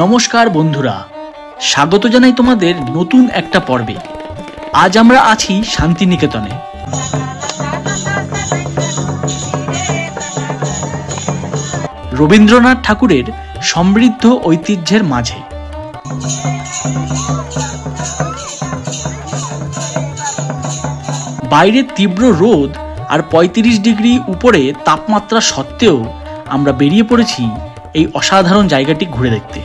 নমস্কার বন্ধুরা, স্বাগত জানাই তোমাদের নতুন একটা পর্বে। আজ আমরা আছি শান্তিনিকেতনে। রবীন্দ্রনাথ ঠাকুরের সমৃদ্ধ ঐতিহ্যের মাঝে বাইরে তীব্র রোদ আর ৩৫ ডিগ্রি উপরে তাপমাত্রা সত্ত্বেও আমরা বেরিয়ে পড়েছি এই অসাধারণ জায়গাটি ঘুরে দেখতে।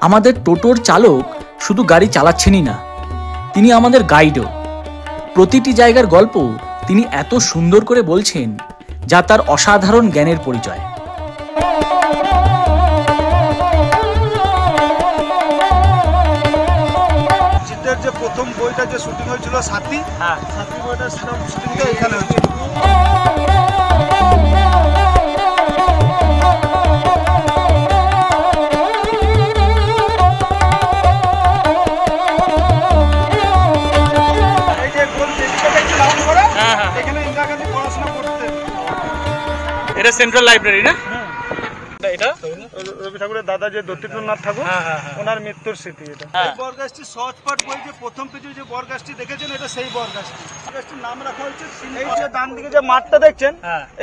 আমাদের টোটোর চালক শুধু গাড়ি চালাচ্ছেনই না, তিনি আমাদের গাইডও। প্রতিটি জায়গার গল্প তিনি এত সুন্দর করে বলছেন, যা তার অসাধারণ জ্ঞানের পরিচয়। জিতের যে প্রথম বইটা যে শুটিং হয়েছিল সাথী বইটার শুটিংটা এখানে হয়েছিল। এটা সেন্ট্রাল লাইব্রেরি না? এটা রবি ঠাকুরের দাদা যে দত্তিপ্রনাথ ঠাকুর, ওনার মৃত্যুর স্মৃতি। এটা বরগাছটি সহজপাঠ বই যে প্রথম পেজে যে বরগাছটি দেখেছেন, এটা সেই বরগাছটি। বরগাছটির নাম রাখা হয়েছে। এই যে ডান দিকে যে মাঠটা দেখছেন,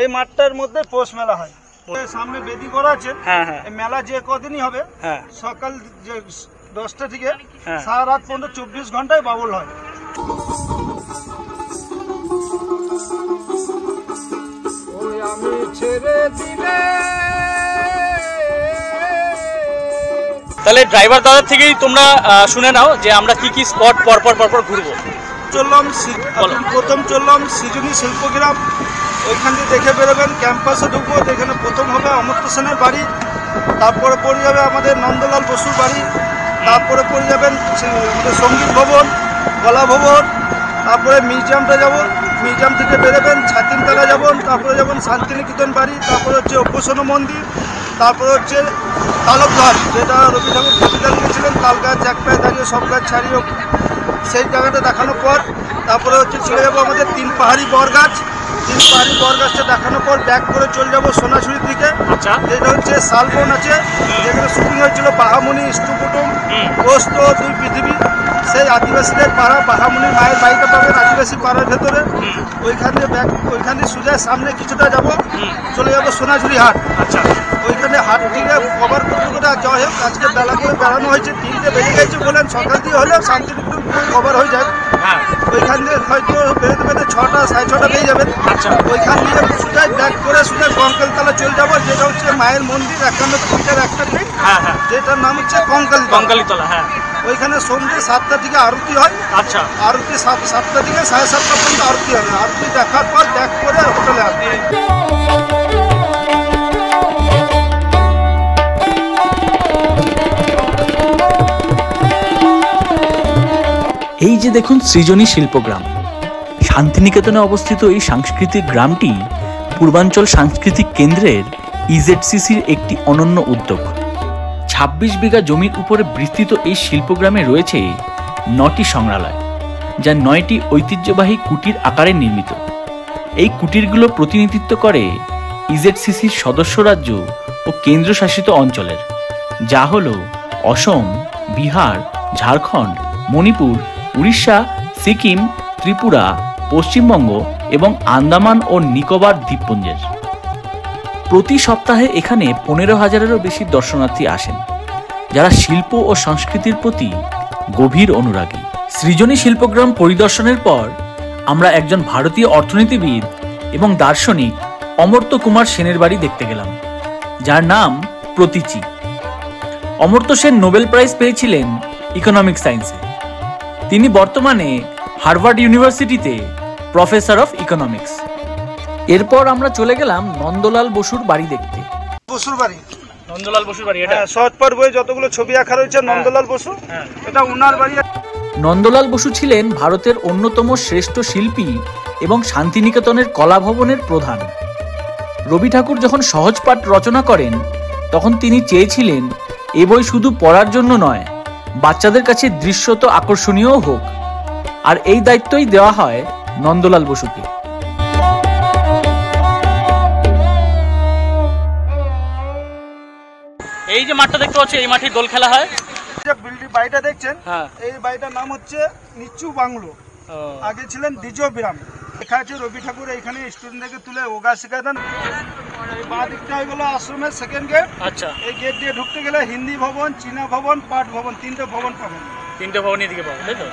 এই মাঠটার মধ্যে পৌষ মেলা হয়। সামনে বেদি করা আছে। এই মেলা যে কদিনই হবে, সকাল যে 10টা থেকে সারা রাত পর্যন্ত 24 ঘন্টায় বাউল হয়। তাহলে ড্রাইভার দাদার থেকেই তোমরা শুনে নাও যে আমরা কি কি স্পট পরপর ঘুরবো। প্রথম চললাম সৃজনী শিল্পগ্রাম, ওইখান দিয়ে দেখে বেরোবেন। ক্যাম্পাসে ঢুকবো, এখানে প্রথম হবে অমর্ত্য সেনের বাড়ি, তারপরে পড়ে যাবে আমাদের নন্দলাল বসুর বাড়ি, তারপরে পড়ে যাবেন আমাদের সঙ্গীত ভবন, কলা ভবন, তারপরে মিউজিয়ামটা যাব। মিউজিয়াম থেকে বেরোবেন, ছাতিমতলা যাবেন, তারপরে যাবেন শান্তিনিকেতন বাড়ি, তারপরে হচ্ছে অভ্যসন মন্দির, তারপরে হচ্ছে তালবঘাট, যেটা রবি ঠাকুর কবিতা লিখেছিলেন, তাল গাছ এক পায়ে দাঁড়িয়ে সব গাছ ছাড়িয়ে, সেই জায়গাটা দেখানোর পর তারপরে হচ্ছে চলে যাবো আমাদের 3 পাহাড়ি বরগাছ। 3 পাহাড়ি বরগাছটা দেখানোর পর ব্যাক করে চলে যাবো সোনাঝুরির দিকে। যেটা হচ্ছে শালবন আছে, যেখানে শুটিং হয়েছিল বাহামণি, ইষ্টকুটুম, পোস্ত, 2 পৃথিবী। সেই আদিবাসীদের পাড়া, বাহামণির মায়ের বাড়িটা পাবেন আদিবাসী পাড়ার ভেতরে। ওইখানে সোজা সামনে কিছুটা যাব, চলে যাবো সোনাঝুরি হাট। ওইখানে হাট থেকে কভার করতে করে যাওয়া হোক, আজকে বেলা করে বেড়ানো হয়েছে, 3টে বেজে গেছে বলেন, সকাল দিয়ে হলেও শান্তিনিকেতন কভার হয়ে যায়। ওইখান দিয়ে হয়তো বেরোতে বেরোতে 6টা, 6:30 বেজে যাবেন। ওইখান দিয়ে সোজাই ব্যাক করে সোজা কঙ্কালতলা চলে যাবো, যেটা হচ্ছে মায়ের মন্দির 51 ফিটের একটা ঠিক, যেটার নাম হচ্ছে কঙ্কালীতলা। ওইখানে সন্ধ্যে 7টা থেকে আরতি হয়। আরতি 7টা থেকে 7:30 পর্যন্ত আরতি হবে। আরতি দেখার পর ব্যাক করে হোটেলে আসবে। এই যে দেখুন সৃজনী শিল্পগ্রাম। শান্তিনিকেতনে অবস্থিত এই সাংস্কৃতিক গ্রামটি পূর্বাঞ্চল সাংস্কৃতিক কেন্দ্রের ইজেডসিসির একটি অনন্য উদ্যোগ। 26 বিঘা জমির উপরে বিস্তৃত এই শিল্পগ্রামে রয়েছে 9টি সংগ্রহালয়, যা 9টি ঐতিহ্যবাহী কুটির আকারে নির্মিত। এই কুটিরগুলো প্রতিনিধিত্ব করে ইজেডসিসির সদস্য রাজ্য ও কেন্দ্রশাসিত অঞ্চলের, যা হল অসম, বিহার, ঝাড়খণ্ড, মণিপুর, উড়িষ্যা, সিকিম, ত্রিপুরা, পশ্চিমবঙ্গ এবং আন্দামান ও নিকোবর দ্বীপপুঞ্জের। প্রতি সপ্তাহে এখানে 15,000-এরও বেশি দর্শনার্থী আসেন, যারা শিল্প ও সংস্কৃতির প্রতি গভীর অনুরাগী। সৃজনী শিল্পগ্রাম পরিদর্শনের পর আমরা একজন ভারতীয় অর্থনীতিবিদ এবং দার্শনিক অমর্ত্য কুমার সেনের বাড়ি দেখতে গেলাম, যার নাম প্রতীচি। অমর্ত্য সেন নোবেল প্রাইজ পেয়েছিলেন ইকোনমিক সায়েন্সে। তিনি বর্তমানে হার্ভার্ড ইউনিভার্সিটিতে প্রফেসর অফ ইকোনমিক্স। এরপর আমরা চলে গেলাম নন্দলাল বসুর বাড়ি দেখতে। নন্দলাল বসুর বাড়ি, এটা সহজপাঠ বইয়ে যতগুলো ছবি আঁকা রয়েছে নন্দলাল বসু, এটা ওনার বাড়ি। নন্দলাল বসু ছিলেন ভারতের অন্যতম শ্রেষ্ঠ শিল্পী এবং শান্তিনিকেতনের কলা ভবনের প্রধান। রবি ঠাকুর যখন সহজপাঠ রচনা করেন, তখন তিনি চেয়েছিলেন এ বই শুধু পড়ার জন্য নয়, বাচ্চাদের কাছে দৃশ্যত আকর্ষণীয় হোক, আর এই দায়িত্বই দেওয়া হয় নন্দলাল বসুকে। এই যে মাঠটা দেখতে পাচ্ছি, এই মাঠে দোল খেলা হয়। যে বিল্ডিং বাড়িটা দেখছেন, হ্যাঁ, এই বাড়িটার নাম হচ্ছে নিচু বাংলো। আগে ছিলেন দ্বিজীয় বিরাম। লেখা আছে রবি ঠাকুর এইখানে স্টুডেন্টদেরকে তুলে ওগা শেখাতেন। এই বাঁ দিকটা হয়ে গেল আশ্রমের সেকেন্ড গেট। আচ্ছা, এই গেট দিয়ে ঢুকতে গেলে হিন্দি ভবন, চীনা ভবন, পাট ভবন, তিনটে ভবন পাবেন। তিনটে ভবন এদিকে পাবো, তাই তো?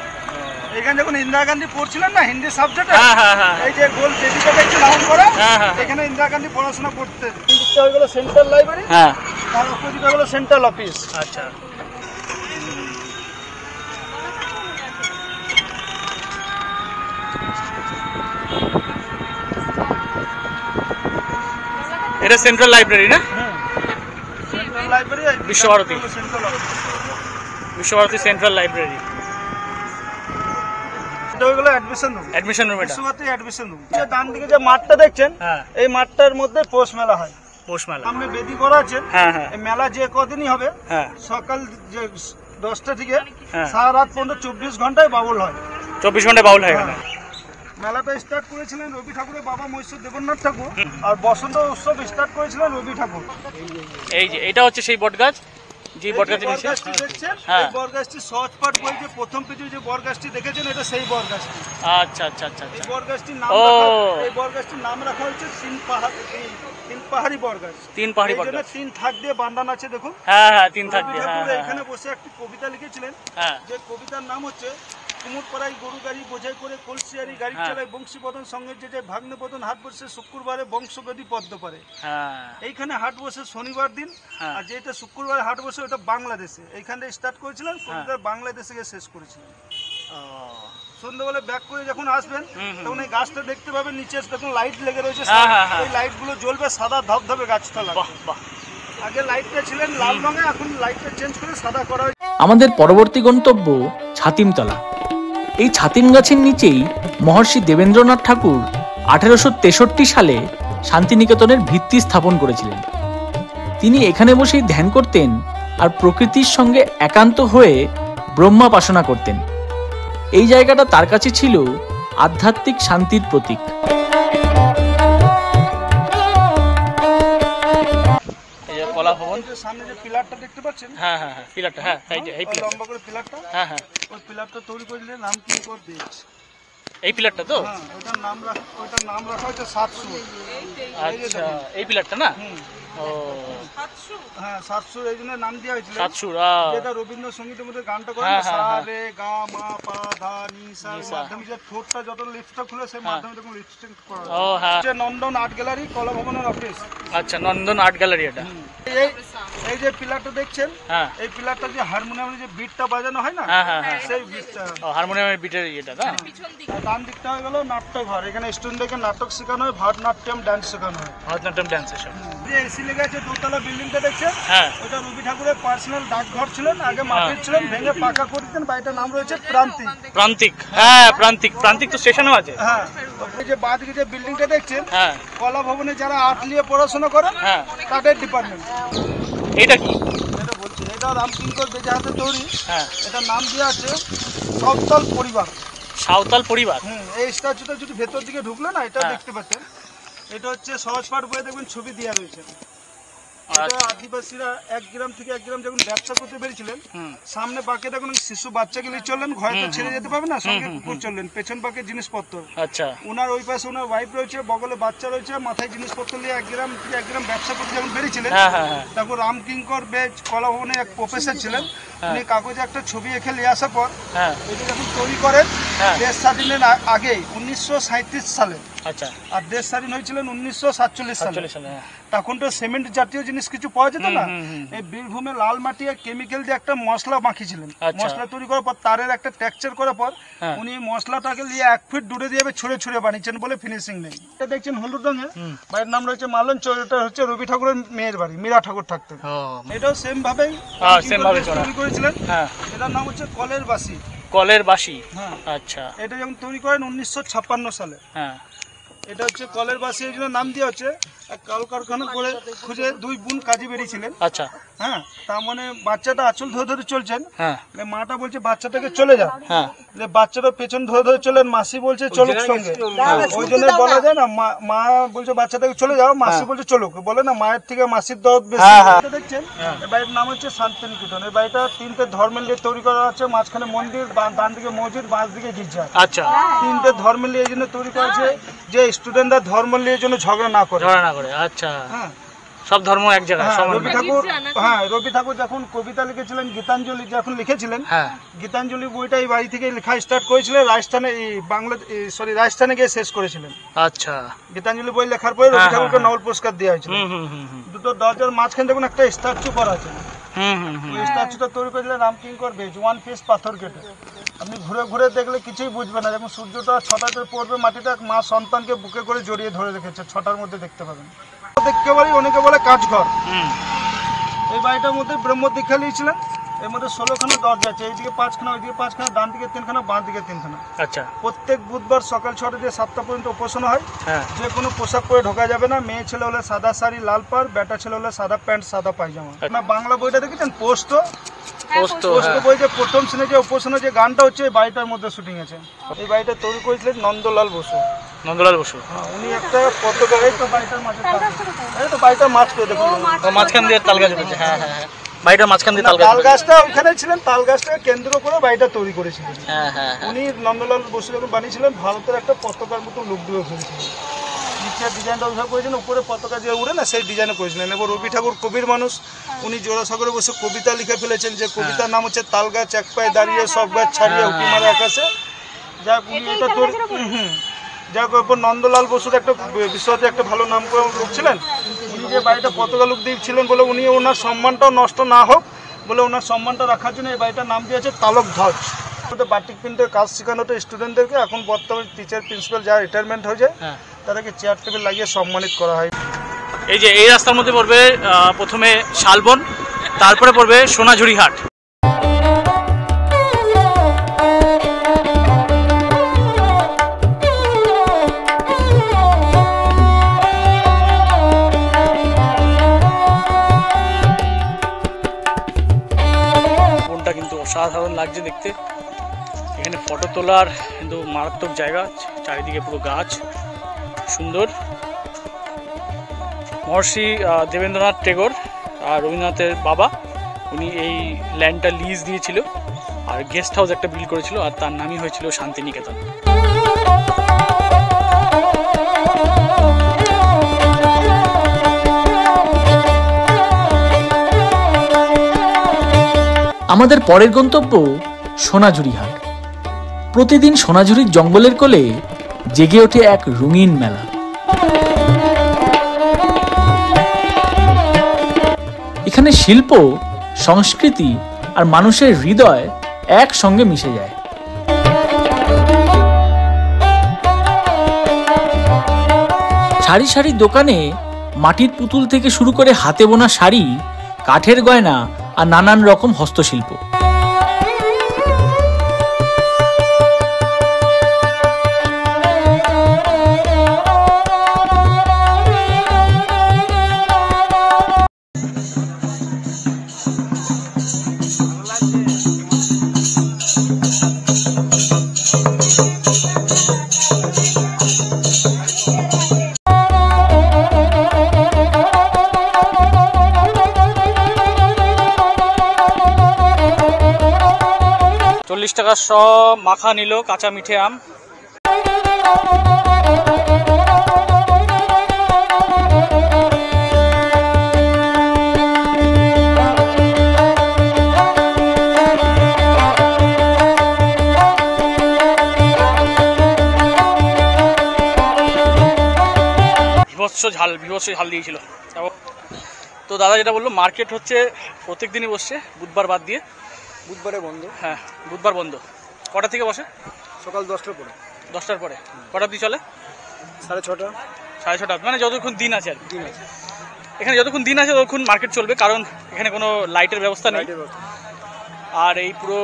এখানে যখন ইন্দিরা গান্ধী পড়ছিলেন না হিন্দি সাবজেক্টে, হ্যাঁ হ্যাঁ হ্যাঁ, এই যে গোল বেদিটা দেখছেন রাউন্ড করা, হ্যাঁ হ্যাঁ, এখানে ইন্দিরা গান্ধী পড়াশোনা করতেন। দিকটা হয়ে গেল সেন্ট্রাল লাইব্রেরি, হ্যাঁ, আর অপোজিট হয়ে গেল সেন্ট্রাল অফিস। আচ্ছা। এটা সেন্ট্রাল লাইব্রেরি না? Central library, Visva Bharati. Central office, Visva Bharati central library. এটা হয়ে গেল অ্যাডমিশন রুম। অ্যাডমিশন রুম এটা। Visva Bharati admission room. এই ডান দিকে যে মাঠটা দেখছেন, হ্যাঁ, এই মাঠটার মধ্যে পৌষ মেলা হয়। পৌষ মেলা। সামনে বেদি করা আছে। হ্যাঁ হ্যাঁ, এই মেলা যে কদিনই হবে, হ্যাঁ, সকাল যে 10টা থেকে হ্যাঁ, সারা রাত পর্যন্ত 24 ঘন্টায় বাউল হয়। 24 ঘন্টায় বাউল হয় এখানে। মেলাটা স্টার্ট করেছিলেন রবি ঠাকুরের বাবা মহীশূর দেবেন্দ্রনাথ ঠাকুর, আর বসন্ত উৎসব স্টার্ট করেছিলেন রবি ঠাকুর। এই যে এটা হচ্ছে সেই বটগাছ, যে বটগাছের নিচে। বরগাছটি দেখছেন, হ্যাঁ। এই বরগাছটি সহজ পাঠ বই যে প্রথম পেজে যে বরগাছটি দেখেছেন, এটা সেই বরগাছটি। আচ্ছা আচ্ছা আচ্ছা এই আচ্ছা। বরগাছটির নাম ও। এই বরগাছটির নাম রাখা হয়েছে তিন পাহাড়ি বরগাছ। তিন পাহাড়ি এই জন্য বটগাছ। তিন থাক দিয়ে বান্ধান আছে দেখুন। হ্যাঁ হ্যাঁ, তিন থাক রবি দিয়ে। হ্যাঁ ঠাকুর হ্যাঁ এখানে বসে একটি কবিতা লিখেছিলেন, হ্যাঁ, যে কবিতার নাম হচ্ছে কুমুরপাড়াই গরু গাড়ি বোঝাই করে কলসিয়ারি গাড়ি হ্যাঁ। চালায় বংশীবদন সঙ্গে যে ভাগ্নেবদন হাট বসে শুক্রবারে বংশগতি পদ্ম পারে। হ্যাঁ, এইখানে হাট বসে শনিবার দিন, হ্যাঁ। আর যেটা শুক্রবারে হাট বসে ওটা বাংলাদেশে। এইখান থেকে স্টার্ট করেছিলেন, কবিতা বাংলাদেশে গিয়ে শেষ করেছিলেন। ও, সন্ধ্যাবেলা ব্যাক করে যখন আসবেন, হুম, হুম। তখন এই গাছটা দেখতে পাবেন, নিচে দেখুন লাইট লেগে রয়েছে। হ্যাঁ, হ্যাঁ, হ্যাঁ। ওই লাইটগুলো জ্বলবে, সাদা ধবধবে গাছটা বাহ লাগবে। বাহ। আগে লাইটটা ছিলেন লাল রঙে, এখন লাইটটা চেঞ্জ করে সাদা করা হয়েছে। আমাদের পরবর্তী গন্তব্য ছাতিমতলা। এই ছাতিম গাছের নিচেই মহর্ষি দেবেন্দ্রনাথ ঠাকুর 1863 সালে শান্তিনিকেতনের ভিত্তি স্থাপন করেছিলেন। তিনি এখানে বসেই ধ্যান করতেন আর প্রকৃতির সঙ্গে একান্ত হয়ে ব্রহ্মাপাসনা করতেন। এই জায়গাটা তার কাছে ছিল আধ্যাত্মিক শান্তির প্রতীক। কলা ভবন, এই যে সামনে যে পিলারটা দেখতে পাচ্ছেন, হ্যাঁ হ্যাঁ হ্যাঁ, পিলারটা, হ্যাঁ এই যে এই ওই পিলার, লম্বা করে পিলারটা, হ্যাঁ হ্যাঁ, ওই পিলারটা তৈরি করে দিলে নাম কি করে দিয়েছে। এই পিলারটা তো। হ্যাঁ, ওটার নাম রাখা হয়েছে 700। আচ্ছা, এই পিলারটা না? ও, হ্যাঁ 700 এই জন্য নাম দেওয়া হয়েছিল। 700। যেটা রবীন্দ্রসঙ্গীতের মধ্যে গানটা করে হ্যাঁ, সা হ্যাঁ, রে গা মা পা ধা নি সা, নিসা। মাধ্যমে যে ঠোঁটটা যত লিপসটা খুলে সেই মাধ্যমে তখন লিপস্টিক করা হয়। ও হ্যাঁ, যে নন্দন আর্ট গ্যালারি, কলা ভবনের অফিস। আচ্ছা, নন্দন আর্ট গ্যালারি এটা। এই এই যে পিলারটা দেখছেন, হ্যাঁ এই পিলারটা যে হারমোনিয়ামের যে বিটটা বাজানো হয় না, হ্যাঁ হ্যাঁ হ্যাঁ, সেই বিটটা। ও, হারমোনিয়ামের বিটের এটা না? আর ডান দিকটা হয়ে গেল নাট্যঘর। এখানে স্টুডেন্টদেরকে নাটক শেখানো হয়, ভারতনাট্যম ডান্স শেখানো হয়। ভারতনাট্যম ডান্স এসব। যে এসি লেগে আছে দোতলা বিল্ডিংটা দেখছেন, হ্যাঁ, ওটা রবি ঠাকুরের পার্সোনাল ডাকঘর ছিলেন। আগে মাটির ছিলেন, ভেঙে পাকা করে দিতেন। বাড়িটার নাম রয়েছে প্রান্তিক। প্রান্তিক, হ্যাঁ প্রান্তিক। প্রান্তিক তো স্টেশনও আছে। হ্যাঁ, এই যে বাঁ দিকে যে বিল্ডিংটা দেখছেন, হ্যাঁ কলা ভবনে যারা আর্ট নিয়ে পড়াশোনা করেন, হ্যাঁ, তাদের ডিপার্টমেন্ট। এটা কি? এটা বলছি, এটা রামকিঙ্কর বেজে হাতে তৈরি। হ্যাঁ, এটার নাম দেওয়া আছে সাঁওতাল পরিবার। সাঁওতাল পরিবার। এই স্ট্যাচুটা যদি ভেতর দিকে ঢুকলে না, এটা হ্যাঁ। দেখতে পাচ্ছেন। এটা হচ্ছে সহজ পাঠ বইয়ে দেখবেন ছবি দেওয়া রয়েছে। এটা আদিবাসীরা 1 গ্রাম থেকে 1 গ্রাম যখন ব্যবসা করতে পেরেছিলেন, হুম, সামনে বাঁকে দেখুন শিশু বাচ্চাকে নিয়ে চললেন, ঘরে তো ছেড়ে যেতে পারবে না, সঙ্গে কুকুর চললেন, পেছন বাঁকে জিনিসপত্র। আচ্ছা, ওনার ওই পাশে ওনার ওয়াইফ রয়েছে, বগলে বাচ্চা রয়েছে, মাথায় জিনিসপত্র নিয়ে 1 গ্রাম থেকে 1 গ্রাম ব্যবসা করতে যখন বেরিয়েছিলেন, হ্যাঁ হ্যাঁ হ্যাঁ, তখন রামকিঙ্কর বেজ কলা ভবনে এক প্রফেসর ছিলেন। উনি কাগজে একটা ছবি এঁকে নিয়ে আসার পর হ্যাঁ, এটা যখন তৈরি করেন, হ্যাঁ। দেশ স্বাধীনের আগে 1937 সালে, আচ্ছা, আর দেশ স্বাধীন হয়েছিলেন 1947 সালে। 47 সালে, হ্যাঁ। তখন তো সিমেন্ট জাতীয় জিনিস কিছু পাওয়া যেত না। হুম, হুম, এই বীরভূমে লাল মাটি আর কেমিক্যাল দিয়ে একটা মশলা মাখিয়েছিলেন। আচ্ছা। মশলা তৈরি করার পর তারের একটা টেক্সচার করার পর হ্যাঁ। উনি মশলাটাকে নিয়ে 1 ফিট দূরে দিয়ে ছুঁড়ে ছুঁড়ে বানিয়েছেন বলে ফিনিশিং নেই। এটা দেখছেন হলুদ রঙের, বাড়ির নাম রয়েছে মালঞ্চ। এটা হচ্ছে রবি ঠাকুরের মেয়ের বাড়ি, মীরা ঠাকুর থাকতেন। ও, এটাও সেম ভাবেই হ্যাঁ, same ভাবে তৈরি করেছিলেন। হ্যাঁ, এটার নাম হচ্ছে কলের বাসি। কলের বাসি। হ্যাঁ, আচ্ছা, এটা যখন তৈরি করেন 1956 সালে। হ্যাঁ, এটা হচ্ছে কলের বাসি, এই জন্য নাম দিয়ে হচ্ছে এক কলকারখানা করে খুঁজে 2 বোন কাজে বেরিয়েছিলেন। আচ্ছা। হ্যাঁ, তার মানে বাচ্চাটা আঁচল ধরে ধরে চলছেন। হ্যাঁ। মাটা বলছে বাচ্চাটাকে চলে যাও। হ্যাঁ। বাচ্চাটা পেছন ধরে ধরে চলেন, মাসি বলছে চলুক সঙ্গে। ওই জন্য বলা যায় না, মা বলছে বাচ্চাটাকে চলে যাও, মাসি বলছে চলুক। বলে না মায়ের থেকে মাসির দরদ বেশি। দেখছেন এই বাড়ির নাম হচ্ছে শান্তিনিকেতন। এই বাড়িটা 3টে ধর্মের নিয়ে তৈরি করা আছে। মাঝখানে মন্দির, ডান দিকে মসজিদ, বাঁ দিকে গির্জা। আচ্ছা। 3টে ধর্মের নিয়ে এই জন্য তৈরি করা আছে যে স্টুডেন্টরা ধর্ম নিয়ে জন্য ঝগড়া না করে। আচ্ছা। হ্যাঁ, সব ধর্ম এক জায়গায় সমান। রবি ঠাকুর যখন কবিতা লিখেছিলেন, গীতাঞ্জলি যখন লিখেছিলেন, হ্যাঁ, গীতাঞ্জলি বইটা এই বাড়ি থেকে লেখা স্টার্ট করেছিলেন। রাজস্থানে গিয়ে শেষ করেছিলেন। আচ্ছা। গীতাঞ্জলি বই লেখার পরে রবি ঠাকুরকে নোবেল পুরস্কার দেওয়া হয়েছিল। দুটো দরজার মাঝখানে দেখুন একটা স্ট্যাচু করা আছে। ওই স্ট্যাচুটা তৈরি করেছিলেন রামকিঙ্কর বেজ, 1 পিস পাথর কেটে। আপনি ঘুরে ঘুরে দেখলে কিছুই বুঝবেন না। যখন সূর্যটা 6টাতে পড়বে, মাটিটা মা সন্তানকে বুকে করে জড়িয়ে ধরে রেখেছে। 6টার মধ্যে দেখতে পাবেন। দেখতে পারি অনেকে বলে কাজঘর। এই বাড়িটার মধ্যে ব্রহ্ম দীক্ষা নিয়েছিলেন। এর মধ্যে 16খানা দরজা আছে। এইদিকে 5খানা, ওইদিকে 5খানা, ডান দিকে 3খানা, বাঁ দিকে 3খানা। আচ্ছা। প্রত্যেক বুধবার সকাল 6টা থেকে 7টা পর্যন্ত উপাসনা হয়। যে কোনো পোশাক পরে ঢোকা যাবে না। মেয়ে ছেলে হলে সাদা শাড়ি লাল পাড়, বেটা ছেলে হলে সাদা প্যান্ট সাদা পায়জামা। না, বাংলা বইটা দেখেছেন পোস্ট বইতে প্রথম শ্রেণী যে উপাসনা যে গানটা হচ্ছে এই বাড়িটার মধ্যে শুটিং আছে। এই বাড়িটা তৈরি করেছিলেন নন্দলাল বসু। উনি একটা পতাকা, এই তো বাড়িটার মাঝে, এই তো বাড়িটার মাঝ করে দেখুন, মাঝখান দিয়ে তাল গাছ আছে। হ্যাঁ হ্যাঁ, বাড়িটার মাঝখান দিয়ে তাল গাছটা ওইখানে ছিলেন। তাল গাছটাকে কেন্দ্র করে বাড়িটা তৈরি করেছিলেন। উনি নন্দলাল বসু যখন বানিয়েছিলেন, ভারতের একটা পতাকার মতো লুক দিয়ে ফেলেছিলেন। নিচের ডিজাইনটা ওইভাবে করেছিলেন, উপরে পতাকা যে উড়ে না সেই ডিজাইনে করেছিলেন। এবার রবি ঠাকুর কবির মানুষ, উনি জোড়াসাগরে বসে কবিতা লিখে ফেলেছেন। যে কবিতার নাম হচ্ছে তাল গাছ এক পায়ে দাঁড়িয়ে সব গাছ ছাড়িয়ে উঁকি মারে আকাশে। যাক, উনি এটা তৈরি, যাক, এরপর নন্দলাল বসুর একটা বিশ্বতে একটা ভালো নাম করে লোক ছিলেন। উনি যে বাড়িটা পতাকা লুক দিয়েছিলেন বলে উনি ওনার সম্মানটাও নষ্ট না হোক বলে ওনার সম্মানটা রাখার জন্য এই বাড়িটার নাম দিয়েছে তালক ধ্বজ। বাটিক প্রিন্টের কাজ শেখানোটা স্টুডেন্টদেরকে এখন বর্তমানে টিচার প্রিন্সিপাল যারা রিটায়ারমেন্ট হয়ে যায় তাদেরকে চেয়ার টেবিল লাগিয়ে সম্মানিত করা হয়। এই যে এই রাস্তার মধ্যে পড়বে প্রথমে শালবন, তারপরে পড়বে সোনাঝুরি হাট। অসাধারণ লাগছে দেখতে। এখানে ফটো তোলার কিন্তু মারাত্মক জায়গা, চারিদিকে পুরো গাছ, সুন্দর। মহর্ষি দেবেন্দ্রনাথ টেগোর আর রবীন্দ্রনাথের বাবা, উনি এই ল্যান্ডটা লিজ দিয়েছিল আর গেস্ট হাউস একটা বিল্ড করেছিল, আর তার নামই হয়েছিল শান্তিনিকেতন। আমাদের পরের গন্তব্য সোনাঝুরি হাট। প্রতিদিন সোনাঝুরির জঙ্গলের কোলে জেগে ওঠে এক রঙিন মেলা। এখানে শিল্প, সংস্কৃতি আর মানুষের হৃদয় একসঙ্গে মিশে যায়। সারি সারি দোকানে মাটির পুতুল থেকে শুরু করে হাতে বোনা শাড়ি, কাঠের গয়না আর নানান রকম হস্তশিল্প। টাকা সব মাখা নিল কাঁচা মিঠে আম। বিভৎস ঝাল দিয়েছিল। তো দাদা যেটা বললো, মার্কেট হচ্ছে প্রত্যেক দিনই বসছে, বুধবার বাদ দিয়ে। বুধবারে বন্ধ। হ্যাঁ, বুধবার বন্ধ। কটা থেকে বসে? সকাল 10টার পরে। 10টার পরে কটা অবধি চলে? 6:30। 6:30, মানে যতক্ষণ দিন আছে আর কি। এখানে যতক্ষণ দিন আছে ততক্ষণ মার্কেট চলবে, কারণ এখানে কোনো লাইটের ব্যবস্থা নেই। আর এই পুরো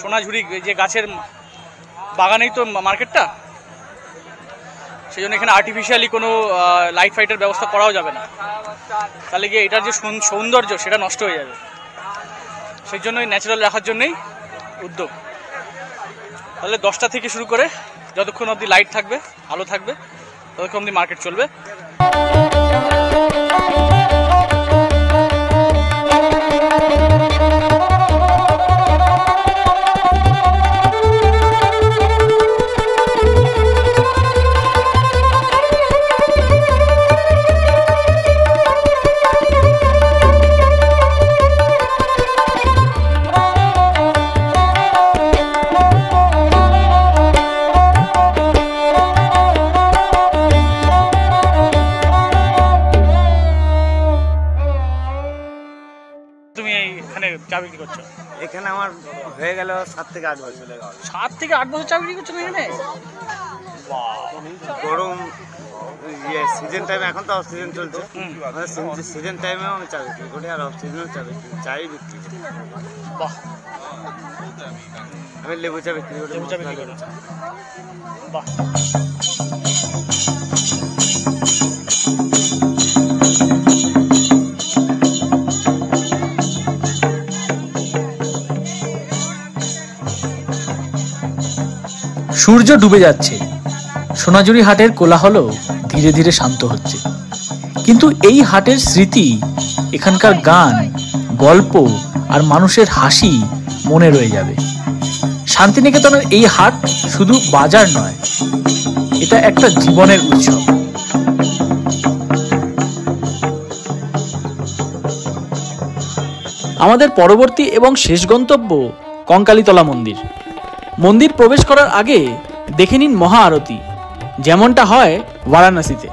সোনাঝুরি যে গাছের বাগানেই তো মার্কেটটা, সেই জন্য এখানে আর্টিফিশিয়ালি কোনো লাইট ফাইটের ব্যবস্থা করাও যাবে না, তাহলে গিয়ে এটার যে সৌন্দর্য সেটা নষ্ট হয়ে যাবে। সেই জন্যই ন্যাচারাল রাখার জন্যই উদ্যোগ। তাহলে 10টা থেকে শুরু করে যতক্ষণ অবধি লাইট থাকবে, আলো থাকবে, ততক্ষণ অবধি মার্কেট চলবে। তুমি এখানে চা বিক্রি করছো? এখানে আমার হয়ে গেল 7 থেকে 8 বছর। 7 থেকে 8 বছর চা বিক্রি করছো এখানে? গরম সিজন টাইমে, এখন তো অফ সিজন চলছে, সিজন টাইমেও আমি চা বিক্রি করি আর অফ সিজনেও চা বিক্রি, চাই বিক্রি করি। বাহ, আমি লেবু চা বিক্রি করি। লেবু চা বিক্রি করি, বাহ। সূর্য ডুবে যাচ্ছে, সোনাঝুরি হাটের কোলাহল ধীরে ধীরে শান্ত হচ্ছে, কিন্তু এই হাটের স্মৃতি, এখানকার গান, গল্প আর মানুষের হাসি মনে রয়ে যাবে। শান্তিনিকেতনের এই হাট শুধু বাজার নয়, এটা একটা জীবনের উৎসব। আমাদের পরবর্তী এবং শেষ গন্তব্য কঙ্কালীতলা মন্দির। মন্দির প্রবেশ করার আগে দেখে নিন মহা আরতি, যেমনটা হয় বারাণসীতে।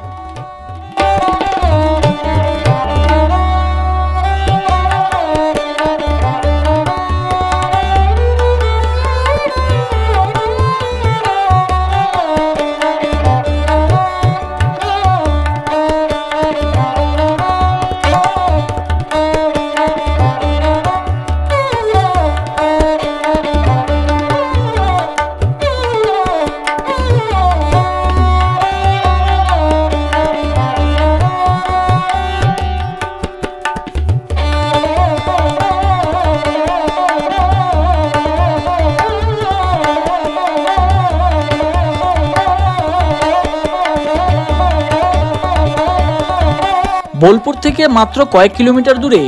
বোলপুর থেকে মাত্র কয়েক কিলোমিটার দূরে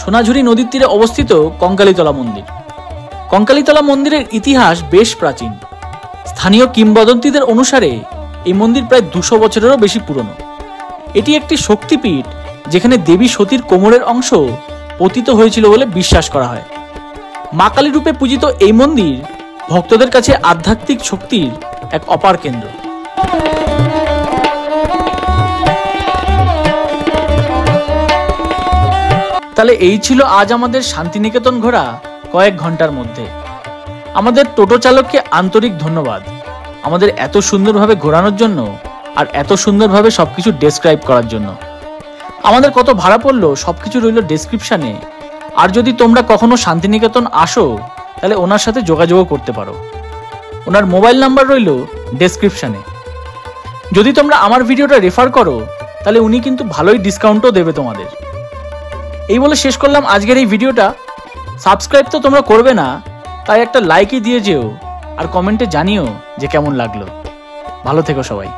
সোনাঝুরি নদীর তীরে অবস্থিত কঙ্কালীতলা মন্দির। কঙ্কালীতলা মন্দিরের ইতিহাস বেশ প্রাচীন। স্থানীয় কিংবদন্তিদের অনুসারে এই মন্দির প্রায় 200 বছরেরও বেশি পুরনো। এটি একটি শক্তিপীঠ, যেখানে দেবী সতীর কোমরের অংশ পতিত হয়েছিল বলে বিশ্বাস করা হয়। মা কালী রূপে পূজিত এই মন্দির ভক্তদের কাছে আধ্যাত্মিক শক্তির এক অপার কেন্দ্র। তাহলে এই ছিল আজ আমাদের শান্তিনিকেতন ঘোরা কয়েক ঘন্টার মধ্যে। আমাদের টোটো চালককে আন্তরিক ধন্যবাদ আমাদের এত সুন্দরভাবে ঘোরানোর জন্য আর এত সুন্দরভাবে সবকিছু ডেসক্রাইব করার জন্য। আমাদের কত ভাড়া পড়লো সবকিছু রইল ডেসক্রিপশনে। আর যদি তোমরা কখনো শান্তিনিকেতন আসো তাহলে ওনার সাথে যোগাযোগ করতে পারো, ওনার মোবাইল নাম্বার রইল ডেসক্রিপশনে। যদি তোমরা আমার ভিডিওটা রেফার করো তাহলে উনি কিন্তু ভালোই ডিসকাউন্টও দেবে তোমাদের। এই বলে শেষ করলাম আজকের এই ভিডিওটা। সাবস্ক্রাইব তো তোমরা করবে না, তাই একটা লাইকই দিয়ে যেও আর কমেন্টে জানিও যে কেমন লাগলো। ভালো থেকো সবাই।